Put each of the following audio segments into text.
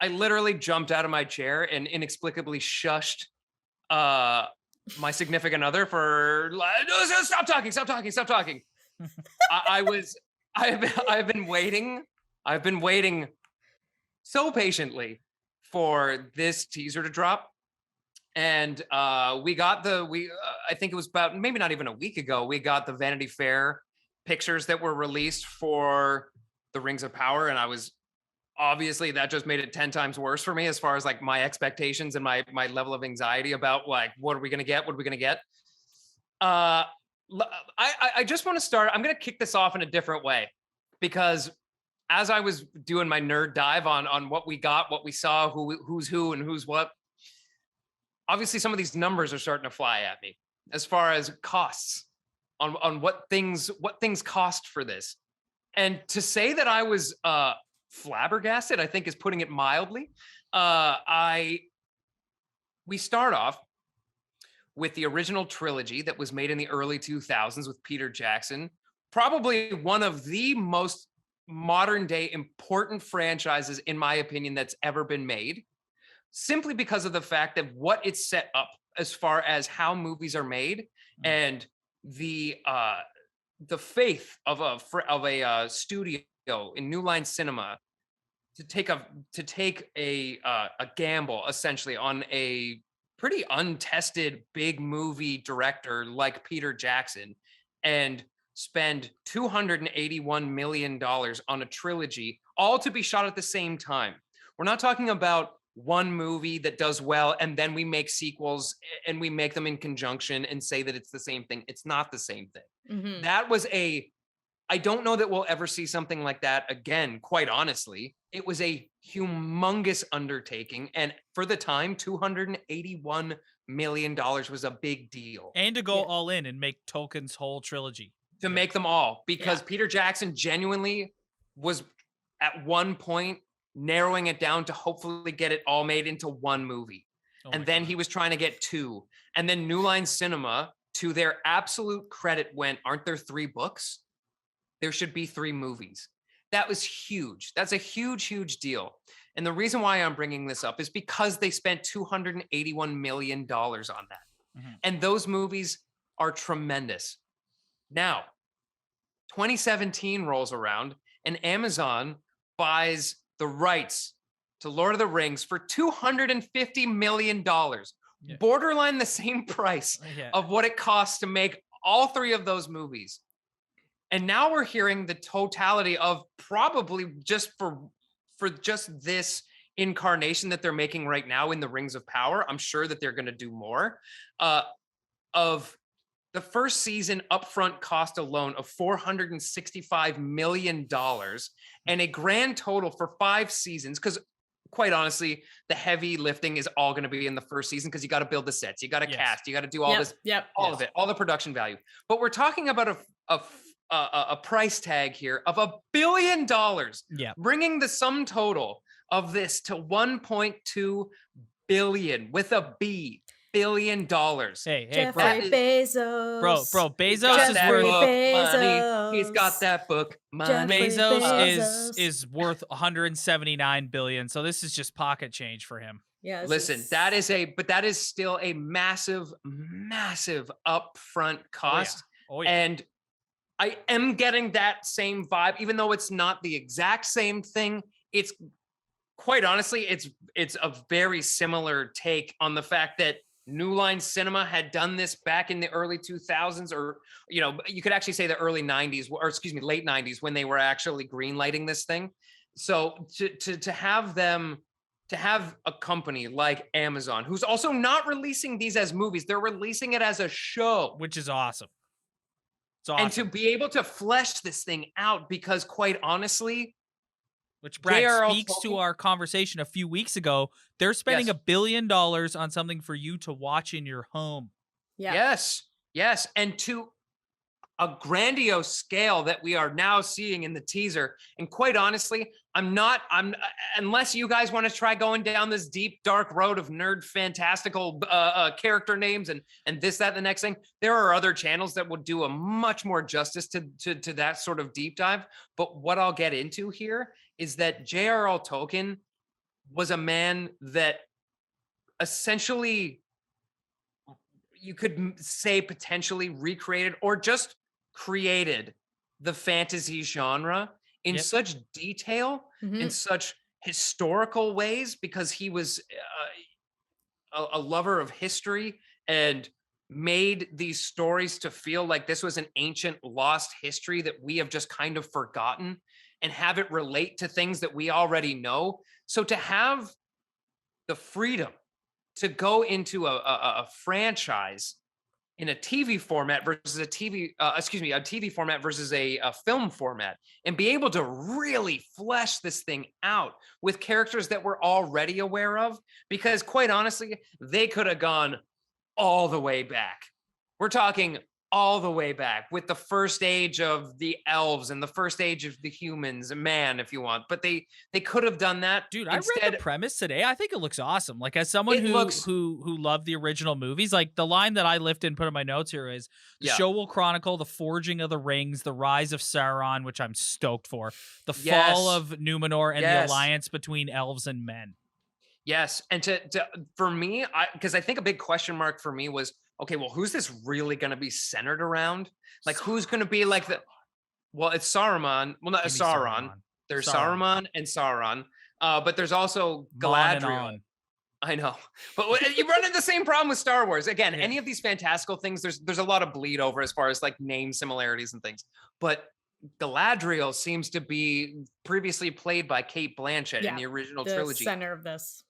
I literally jumped out of my chair and inexplicably shushed my significant other for like, "No, stop talking, stop talking, stop talking. I was I've been waiting so patiently for this teaser to drop. And I think it was about maybe not even a week ago, we got the Vanity Fair pictures that were released for the Rings of Power. And I was obviously that just made it 10 times worse for me as far as like my expectations and my level of anxiety about like, what are we going to get? What are we going to get? Uh, I just want to start. I'm going to kick this off in a different way because as I was doing my nerd dive on what we got, what we saw, who's who and who's what, obviously some of these numbers are starting to fly at me as far as costs on what things cost for this. And to say that I was flabbergasted, I think is putting it mildly. We start off with the original trilogy that was made in the early 2000s with Peter Jackson, probably one of the most modern day important franchises, in my opinion, that's ever been made, simply because of the fact that what it's set up as far as how movies are made and the faith of a studio in New Line Cinema to take a gamble essentially on a pretty untested big movie director like Peter Jackson and spend $281 million on a trilogy, all to be shot at the same time. We're not talking about one movie that does well and then we make sequels and we make them in conjunction and say that it's the same thing. It's not the same thing. Mhm. That was I don't know that we'll ever see something like that again, quite honestly. It was a humongous undertaking. And for the time, $281 million was a big deal. And to go Yeah. all in and make Tolkien's whole trilogy. To make them all, because Yeah. Peter Jackson genuinely was at one point narrowing it down to hopefully get it all made into one movie. Oh my And then God. he was trying to get two. And then New Line Cinema, to their absolute credit, went, aren't there 3 books? There should be 3 movies. That was huge. That's a huge, huge deal. And the reason why I'm bringing this up is because they spent $281 million on that. Mhm. And those movies are tremendous. Now, 2017 rolls around and Amazon buys the rights to Lord of the Rings for $250 million, Yeah. borderline the same price Yeah. of what it costs to make all 3 of those movies. And now we're hearing the totality of probably just for just this incarnation that they're making right now in the Rings of Power. I'm sure that they're going to do more of the first season upfront cost alone of $465 million and a grand total for 5 seasons. Because quite honestly, the heavy lifting is all going to be in the first season because you got to build the sets, you got to Yes. cast, you got to do all this, Yep. all of it, all the production value. But we're talking about a price tag here of $1 billion, Yeah. bringing the sum total of this to 1.2 billion with a B, $1 billion. Hey, Jeffrey bro. Bezos. Bro, He's Bezos got is that worth book money. Bezos. He's got that book money. Jeffrey Bezos Bezos. is worth 179 billion. So this is just pocket change for him. Yeah. this Listen, is- that is still a massive, massive upfront cost. Oh yeah. And I am getting that same vibe, even though it's not the exact same thing. It's quite honestly, it's a very similar take on the fact that New Line Cinema had done this back in the early 2000s, or you could actually say the early 90s, or excuse me, late 90s, when they were actually greenlighting this thing. So to have a company like Amazon, who's also not releasing these as movies, they're releasing it as a show, Which is awesome. It's awesome. and to be able to flesh this thing out, because quite honestly, Which, Brad, J.R.R. speaks to Tolkien- our conversation a few weeks ago. They're spending Yes. $1 billion on something for you to watch in your home. Yeah. yes, and to a grandiose scale that we are now seeing in the teaser. And quite honestly, unless you guys want to try going down this deep, dark road of nerd fantastical character names and this, that, and the next thing, there are other channels that would do a much more justice to that sort of deep dive. But what I'll get into here is that J.R.R. Tolkien was a man that essentially you could say potentially recreated or just created the fantasy genre in Yep. such detail, in Mhm. such historical ways, because he was a lover of history and made these stories to feel like this was an ancient lost history that we have just kind of forgotten, and have it relate to things that we already know. So to have the freedom to go into a franchise in a TV format versus a TV format versus a film format, and be able to really flesh this thing out with characters that we're already aware of, because quite honestly, they could have gone all the way back. We're talking all the way back with the first age of the elves and the first age of the humans, man, if you want. But they could have done that. Dude, I read the Instead, premise today. I think it looks awesome. Like, as someone it who looks, loved the original movies, like the line that I lifted and put in my notes here is the yeah, show will chronicle the forging of the rings, the rise of Sauron, which I'm stoked for, the fall yes, of Numenor, and the yes. alliance between elves and men. Yes, and to for me, because I think a big question mark for me was, okay, well, who's this really going to be centered around? Like, who's going to be like the? Well, it's Saruman. Well, not Give me Sauron. Saruman. There's Sauron. Saruman and Sauron, but there's also Mon and Galadriel. on. I know, but you run into the same problem with Star Wars. Again, Yeah. any of these fantastical things, there's a lot of bleed over as far as like name similarities and things. But Galadriel seems to be previously played by Kate Blanchett in Yeah, the original the trilogy. center of this.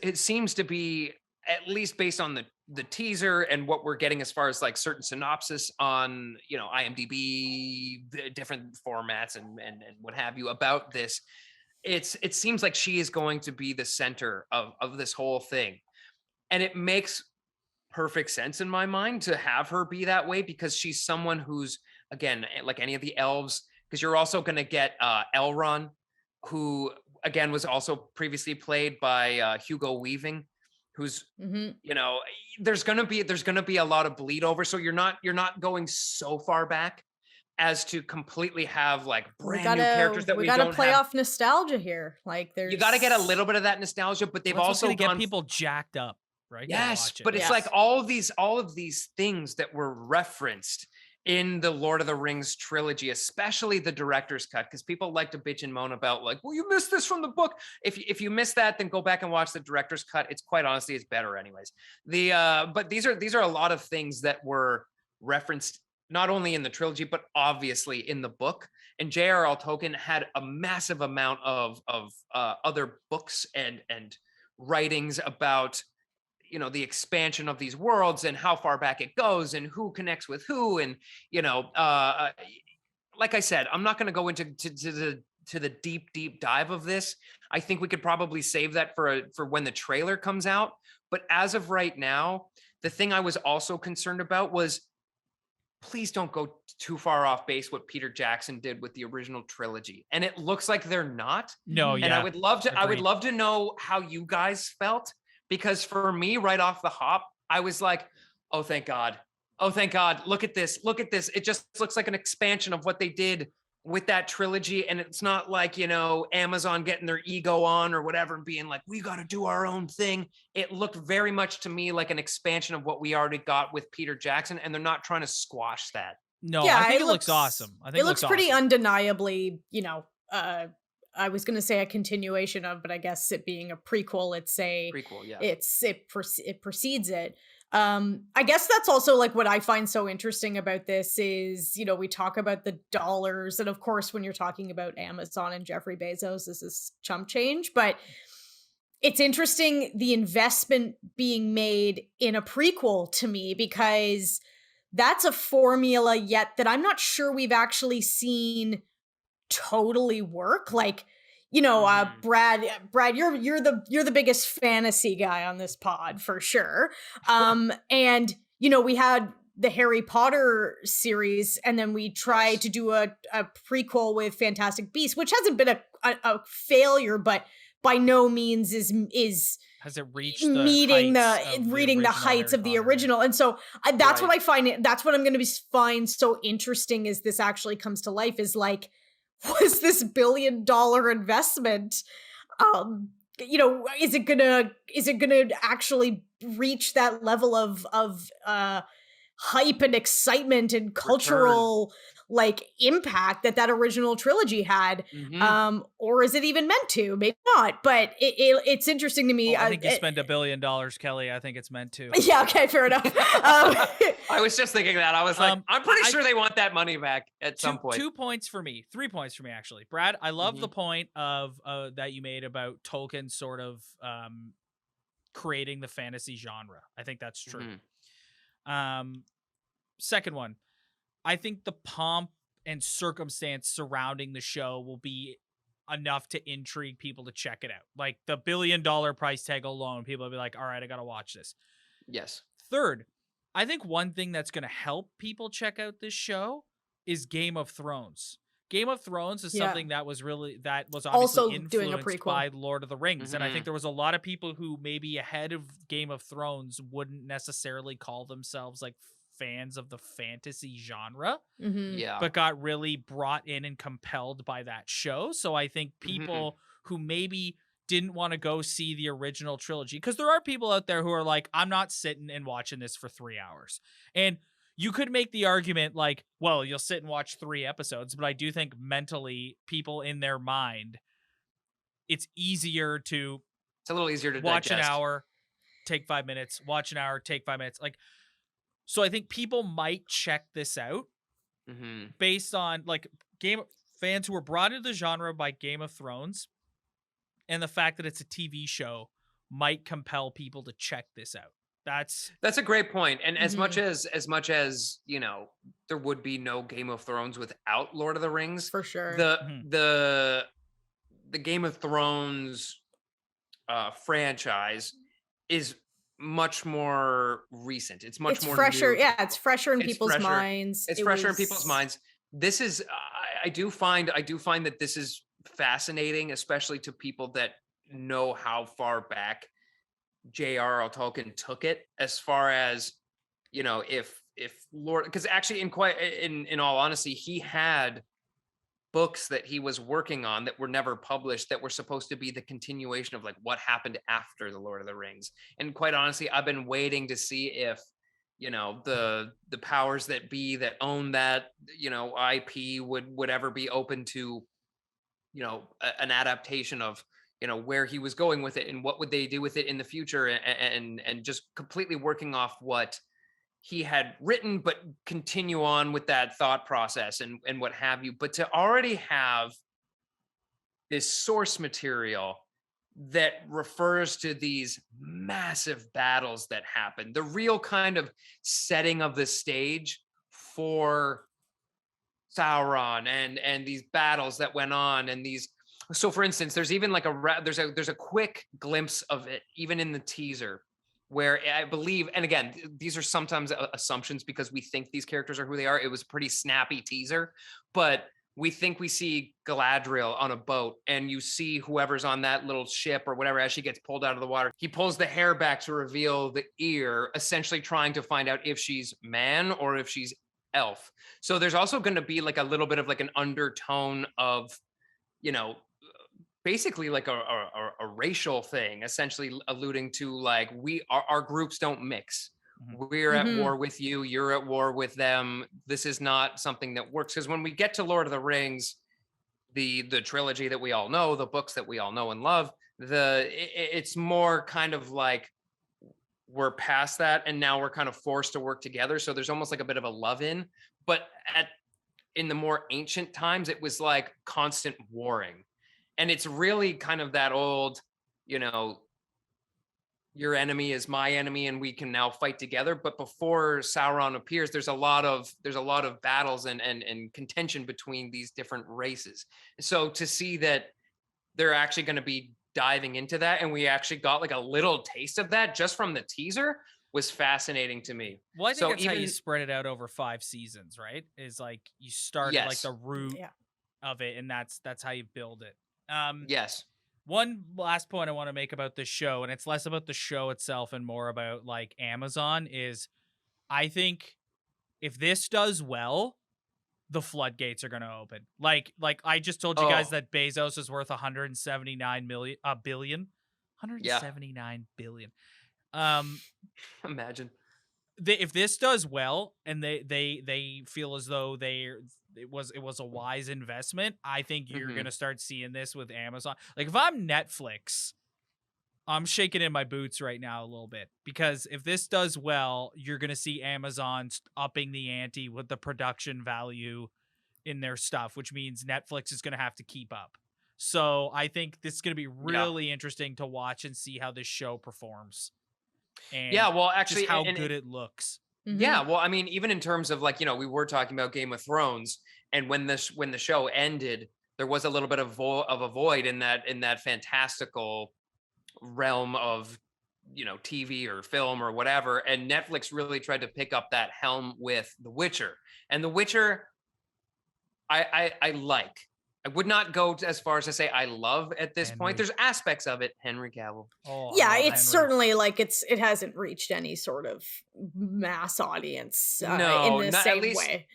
It seems to be, at least based on the teaser and what we're getting as far as like certain synopsis on, IMDb, the different formats and what have you about this. It seems like she is going to be the center of this whole thing, and it makes perfect sense in my mind to have her be that way, because she's someone who's, again, like any of the elves, because you're also going to get Elrond, who again was also previously played by Hugo Weaving, who's, Mhm. there's going to be a lot of bleed over, so you're not going so far back as to completely have like We brand new characters that we we gotta don't play have. off nostalgia here. Like, You got to get a there's little bit of that nostalgia, but they've That's what's also gonna get gone. people jacked up, right? To Yes, watch it. but it's like Yes. all of these things that were referenced in the Lord of the Rings trilogy, especially the director's cut, because people like to bitch and moan about like, well, you missed this from the book. If you missed that, then go back and watch the director's cut. It's quite honestly, it's better anyways. But these are a lot of things that were referenced not only in the trilogy but obviously in the book. And J.R.R. Tolkien had a massive amount of other books and writings about the expansion of these worlds and how far back it goes and who connects with who. And like I said, I'm not going to go into the deep dive of this. I think we could probably save that for when the trailer comes out. But as of right now, the thing I was also concerned about was, please don't go too far off base what Peter Jackson did with the original trilogy. And it looks like they're not. No, Mhm. And I yeah. would Agreed. love to know how you guys felt, because for me, right off the hop, I was like, oh, thank God. Oh, thank God. Look at this. Look at this. It just looks like an expansion of what they did with that trilogy. And it's not like, Amazon getting their ego on or whatever and being like, we got to do our own thing. It looked very much to me like an expansion of what we already got with Peter Jackson. And they're not trying to squash that. No, Yeah, I think it it looks awesome. I think it looks pretty awesome. undeniably, I was gonna say a continuation of, but I guess it being a prequel, Prequel, yeah. it precedes it. I guess that's also like what I find so interesting about this is, we talk about the dollars, and of course, when you're talking about Amazon and Jeffrey Bezos, this is chump change, but it's interesting the investment being made in a prequel to me, because that's a formula yet that I'm not sure we've actually seen totally work. Like, Brad, you're the biggest fantasy guy on this pod for sure. And we had the Harry Potter series, and then we tried Yes. to do a prequel with Fantastic Beasts, which hasn't been a failure, but by no means is Has it reached meeting reading the heights of the original. And so that's what Right. I find, that's what I'm going to find so interesting as this actually comes to life, is like, was this $1 billion investment is it gonna actually reach that level of hype and excitement and Return. cultural like impact that original trilogy had, Hmm. or is it even meant to? Maybe not, but it's interesting to me. Oh, I think you spend $1 billion, Kelly. I think it's meant to. Yeah, okay, fair enough. I was just thinking that. I was like, I'm pretty I sure they want that money back at some point. 2 points for me. 3 points for me, actually. Brad, I love the Mhm. point of that you made about Tolkien sort of creating the fantasy genre. I think that's true. Mhm. Second one, I think the pomp and circumstance surrounding the show will be enough to intrigue people to check it out. Like the $1 billion price tag alone, people will be like, all right, I got to watch this. Yes. Third, I think one thing that's going to help people check out this show is Game of Thrones. Game of Thrones is Yeah. something that was obviously Also doing a influenced prequel. by Lord of the Rings. And I think Mhm. there was a lot of people who maybe ahead of Game of Thrones wouldn't necessarily call themselves like fans of the fantasy genre, Mhm. Yeah. but got really brought in and compelled by that show. So I think people who maybe didn't want to go see the original trilogy, because there are people out there who are like, I'm not sitting and watching this for 3 hours. And you could make the argument like, well, you'll sit and watch 3 episodes, but I do think mentally people in their mind, it's easier to It's a little easier to watch an digest. hour, take 5 minutes, watch an hour, take 5 minutes. Like, so I think people might check this out Mhm. based on like fans who were brought into the genre by Game of Thrones, and the fact that it's a TV show might compel people to check this out. That's a great point. And as much Mhm. as, there would be no Game of Thrones without Lord of the Rings, For sure. the Mhm. the Game of Thrones franchise is much more recent. It's much It's more fresher. new. Yeah, it's fresher in It's people's fresher. minds. It's It fresher in people's was minds. This is I do find that this is fascinating, especially to people that know how far back J.R.R. Tolkien took it, as far as, if Lord, because actually in all honesty, he had books that he was working on that were never published, that were supposed to be the continuation of like what happened after the Lord of the Rings. And quite honestly, I've been waiting to see if, the powers that be that own that, IP would ever be open to, an adaptation of, where he was going with it and what would they do with it in the future, and just completely working off what he had written, but continue on with that thought process and what have you. But to already have this source material that refers to these massive battles that happened, the real kind of setting of the stage for Sauron, and these battles that went on, and these. So, for instance, there's even like there's a quick glimpse of it even in the teaser, where I believe, and again, these are sometimes assumptions because we think these characters are who they are. It was a pretty snappy teaser, but we think we see Galadriel on a boat, and you see whoever's on that little ship or whatever as she gets pulled out of the water. He pulls the hair back to reveal the ear, essentially trying to find out if she's man or if she's elf. So there's also going to be like a little bit of like an undertone of, you know, basically like a racial thing, essentially alluding to like our groups don't mix. Mhm. We're at Mhm. war with you. You're at war with them. This is not something that works, because when we get to Lord of the Rings, the trilogy that we all know, the books that we all know and love, it's more kind of like we're past that and now we're kind of forced to work together. So there's almost like a bit of a love in, but in the more ancient times, it was like constant warring. And it's really kind of that old, you know, your enemy is my enemy and we can now fight together. But before Sauron appears, there's a lot of battles and contention between these different races. So to see that they're actually going to be diving into that, and we actually got like a little taste of that just from the teaser, was fascinating to me. Well, I think So that's how you even spread it out over 5 seasons, right? Is like you start at like yes, the root Yeah. of it, and that's how you build it. Um, yes, One last point I want to make about this show, and it's less about the show itself and more about like Amazon, is I think if this does well, the floodgates are going to open. Like I just told you guys oh that Bezos is worth 179 billion. Yeah. 179 billion. Um, Imagine. if this does well and they feel as though it was a wise investment, I think you're Mhm. gonna start seeing this with Amazon. Like if I'm Netflix, I'm shaking in my boots right now a little bit, because if this does well, you're gonna see Amazon upping the ante with the production value in their stuff, which means Netflix is gonna have to keep up. So I think this is gonna be Yeah. really interesting to watch and see how this show performs Yeah, and well, just actually, how and good it looks. yeah, Mhm. well, I mean, even in terms of like, we were talking about Game of Thrones, and when the show ended, there was a little bit of a void in that fantastical realm of TV or film or whatever, and Netflix really tried to pick up that helm with The Witcher. And The Witcher, I like. I would not go as far as to say I love at this point. Henry. There's aspects of it. Henry Cavill. Oh, I Yeah, love it's Henry. certainly like it hasn't reached any sort of mass audience in No, the not at same least. way.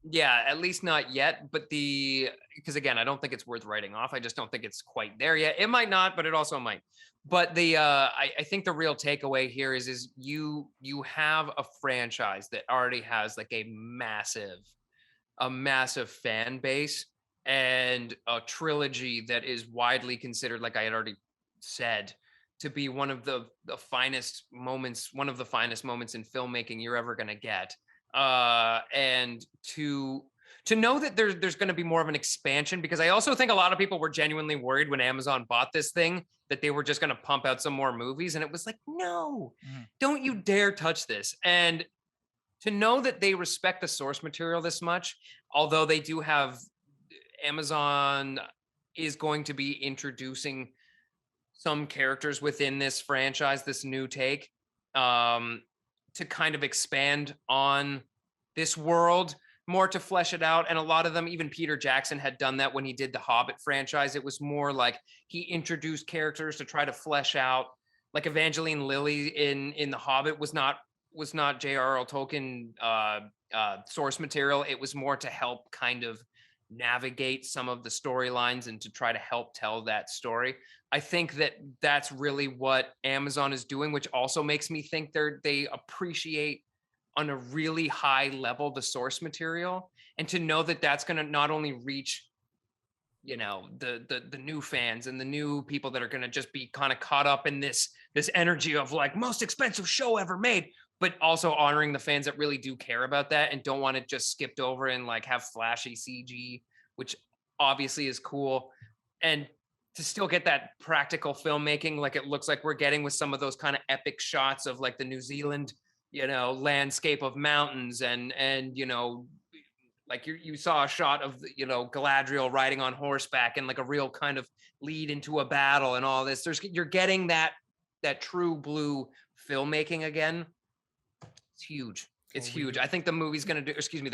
Yeah, at least not yet. But because again, I don't think it's worth writing off. I just don't think it's quite there yet. It might not, but it also might. But I think the real takeaway here is you have a franchise that already has like a massive fan base, and a trilogy that is widely considered, like I had already said, to be one of the finest moments in filmmaking you're ever going to get. And to know that there's going to be more of an expansion, because I also think a lot of people were genuinely worried when Amazon bought this thing that they were just going to pump out some more movies, and it was like, no, Mhm. don't you dare touch this. And to know that they respect the source material this much, although they do have, Amazon is going to be introducing some characters within this franchise, this new take, um, to kind of expand on this world more, to flesh it out. And a lot of them, even Peter Jackson had done that when he did the Hobbit franchise. It was more like he introduced characters to try to flesh out, like Evangeline Lilly in the Hobbit was not J.R.R. Tolkien source material. It was more to help kind of navigate some of the storylines and to try to help tell that story. I think that that's really what Amazon is doing, which also makes me think they appreciate on a really high level the source material, and to know that that's going to not only reach the new fans and the new people that are going to just be kind of caught up in this energy of like most expensive show ever made, but also honoring the fans that really do care about that and don't want it just skipped over and like have flashy CG, which obviously is cool. And to still get that practical filmmaking like it looks like we're getting with some of those kind of epic shots of like the New Zealand landscape of mountains, and like you saw a shot of Galadriel riding on horseback and like a real kind of lead into a battle and all this. You're getting that true blue filmmaking again. It's huge. It's Well, huge. I think the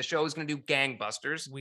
show is gonna do gangbusters.